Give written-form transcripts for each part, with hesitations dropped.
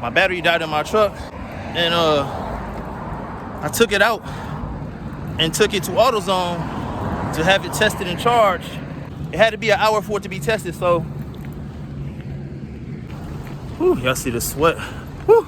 my battery died in my truck, and I took it out and took it to AutoZone to have it tested and charged. It had to be an hour for it to be tested, so whew, y'all see the sweat. Whew.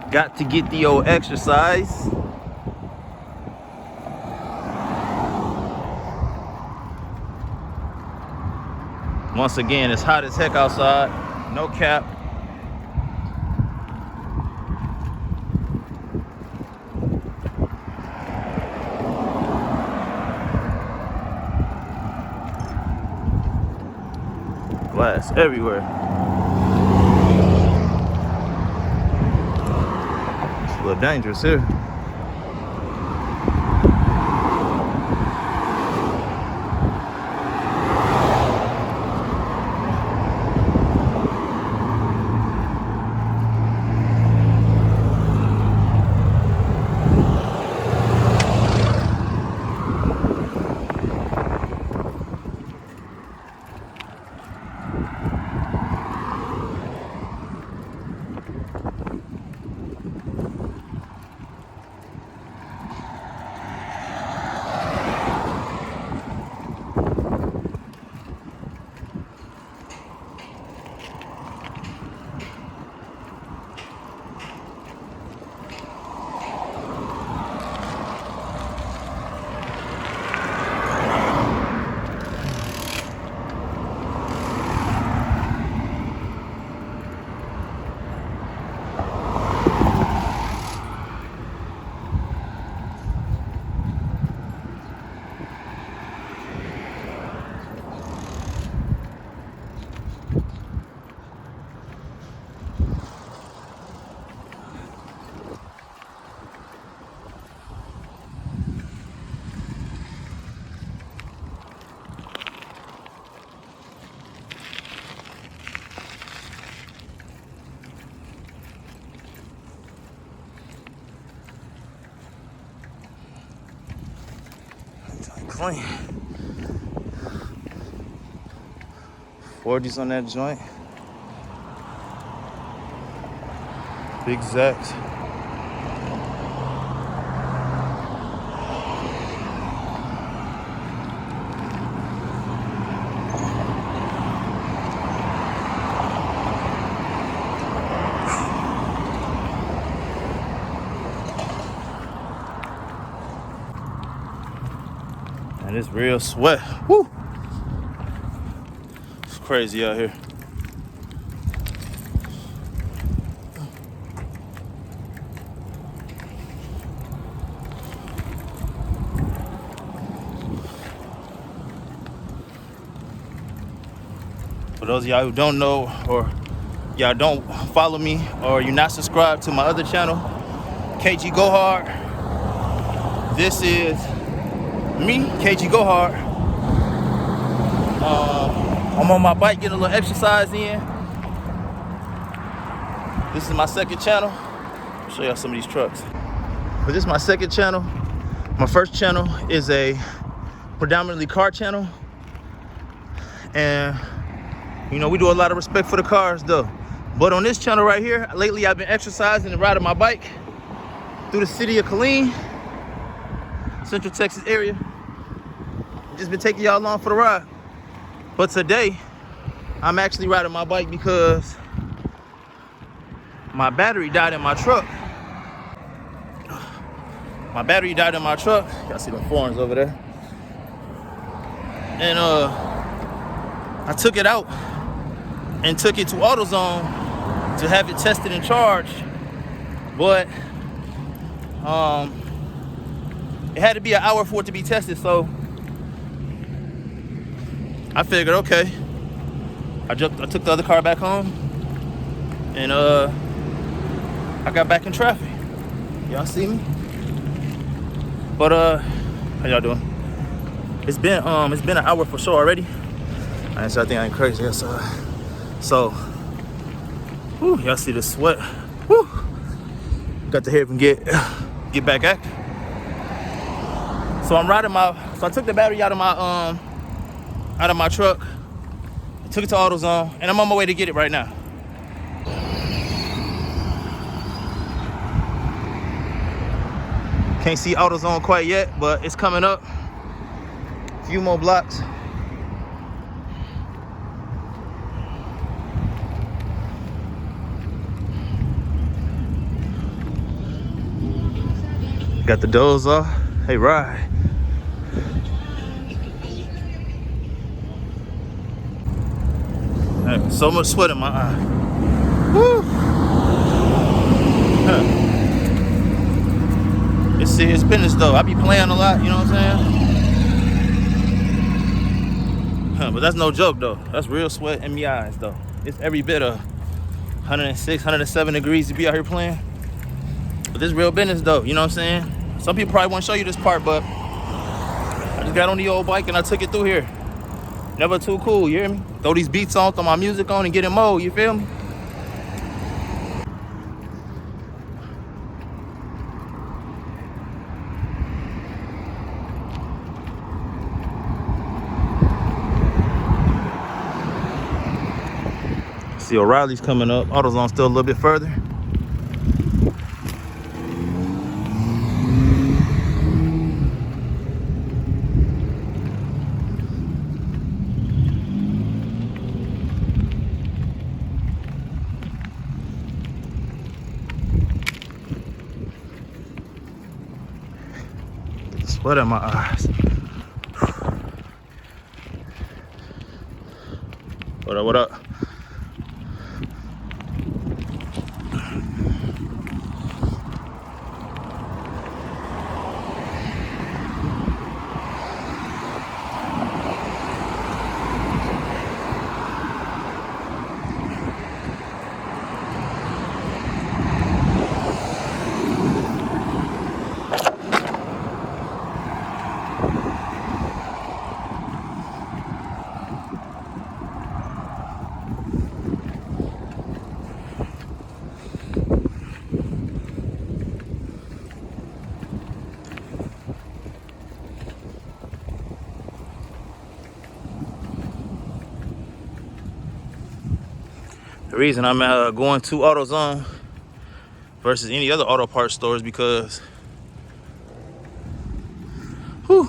Got to get the old exercise. Once again, it's hot as heck outside. No cap. Glass everywhere. It's a little dangerous here. Clean. 40s on that joint. Big Zax. And it's real sweat. Woo! It's crazy out here. For those of y'all who don't know, or y'all don't follow me, or you're not subscribed to my other channel, KG Go Hard. This is me, KG Go Hard. I'm on my bike getting a little exercise in. This is my second channel. I'll show y'all some of these trucks. But this is my second channel. My first channel is a predominantly car channel. And you know, we do a lot of respect for the cars though. But on this channel right here, lately I've been exercising and riding my bike through the city of Killeen, Central Texas area. Just been taking y'all along for the ride. But today, I'm actually riding my bike because my battery died in my truck. My battery died in my truck. Y'all see the forms over there. And I took it out and took it to AutoZone to have it tested and charged. But it had to be an hour for it to be tested, so I figured, okay. I took the other car back home, and I got back in traffic. Y'all see me? But how y'all doing? It's been an hour for sure already. So I think I ain't crazy outside. So, whew, y'all see the sweat. Whew. Got to help him get back active. So I'm riding so I took the battery out of my truck, took it to AutoZone, and I'm on my way to get it right now. Can't see AutoZone quite yet, but it's coming up. A few more blocks. Got the doors off. Hey, ride. Hey, so much sweat in my eye. Woo! Huh. It's serious business though. I be playing a lot, you know what I'm saying? Huh, but that's no joke though. That's real sweat in my eyes though. It's every bit of 106, 107 degrees to be out here playing. But this real business though, you know what I'm saying? Some people probably won't show you this part, but I just got on the old bike and I took it through here. Never too cool, you hear me? Throw these beats on, throw my music on and get in mode, you feel me? See O'Reilly's coming up. AutoZone's still a little bit further. Get the sweat in my eyes. What up, what up? The reason I'm going to AutoZone versus any other auto parts stores because, whew,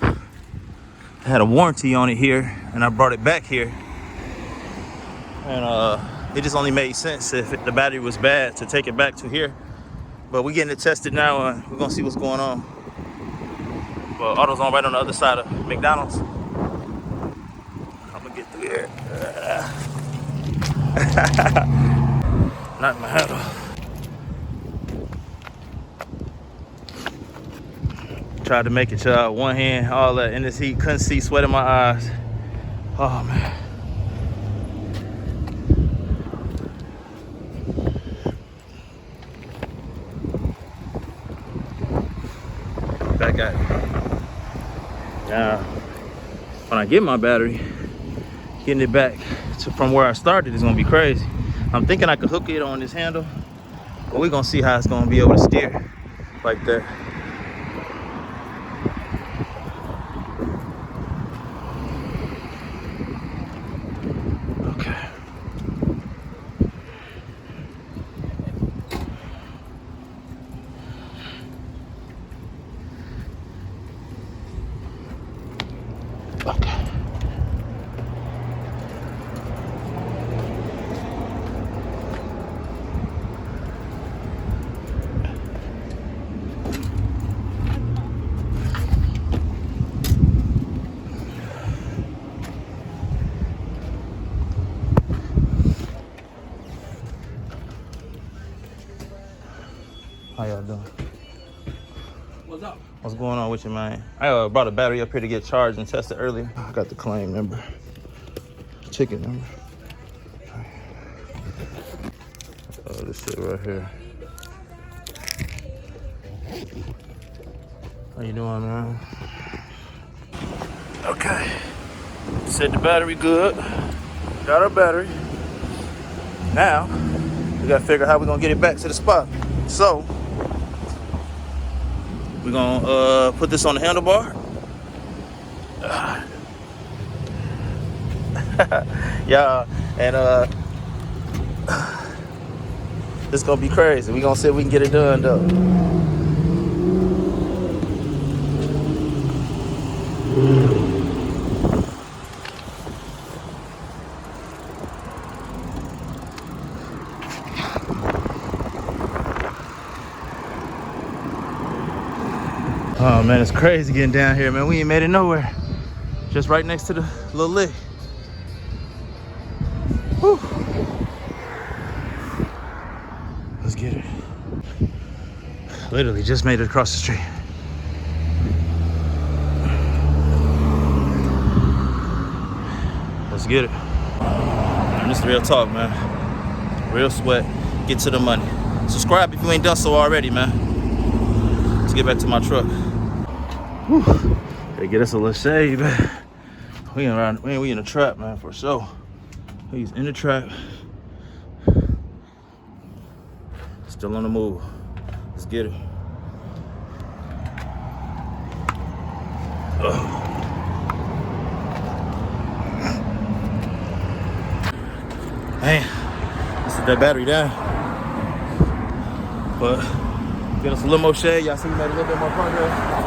I had a warranty on it here, and I brought it back here, and it just only made sense if the battery was bad to take it back to here. But we're getting it tested now, and we're gonna see what's going on. But AutoZone right on the other side of McDonald's. I'm gonna get through here. Knock my head off. Tried to make it, y'all. One hand, all that in this heat. Couldn't see, sweat in my eyes. Oh man. Back at it. Now, when I get my battery, getting it back from where I started is gonna be crazy. I'm thinking I could hook it on this handle, but we're gonna see how it's gonna be able to steer like that. Okay. Okay. How y'all doing? What's up? What's going on with you, man? I brought a battery up here to get charged and tested earlier. I got the claim number, ticket number. Oh, this shit right here. How you doing, man? Okay. Set the battery good. Got our battery. Now, we gotta figure out how we're gonna get it back to the spot. So, we're gonna put this on the handlebar. Yeah, and this gonna be crazy. We gonna see if we can get it done though. Oh man, it's crazy getting down here, man. We ain't made it nowhere. Just right next to the little lick. Whew. Let's get it. Literally just made it across the street. Let's get it. And this is real talk, man. Real sweat. Get to the money. Subscribe if you ain't done so already, man. Let's get back to my truck. Whew. Gotta get us a little shade, man. We in the trap, man, for sure. He's in the trap. Still on the move. Let's get it. Man, let's set that battery down. But get us a little more shade. Y'all see we made a little bit more progress.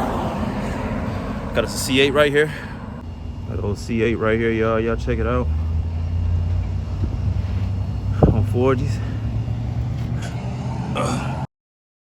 Got us a C8 right here. Got an old C8 right here, y'all. Y'all check it out. On 4Gs.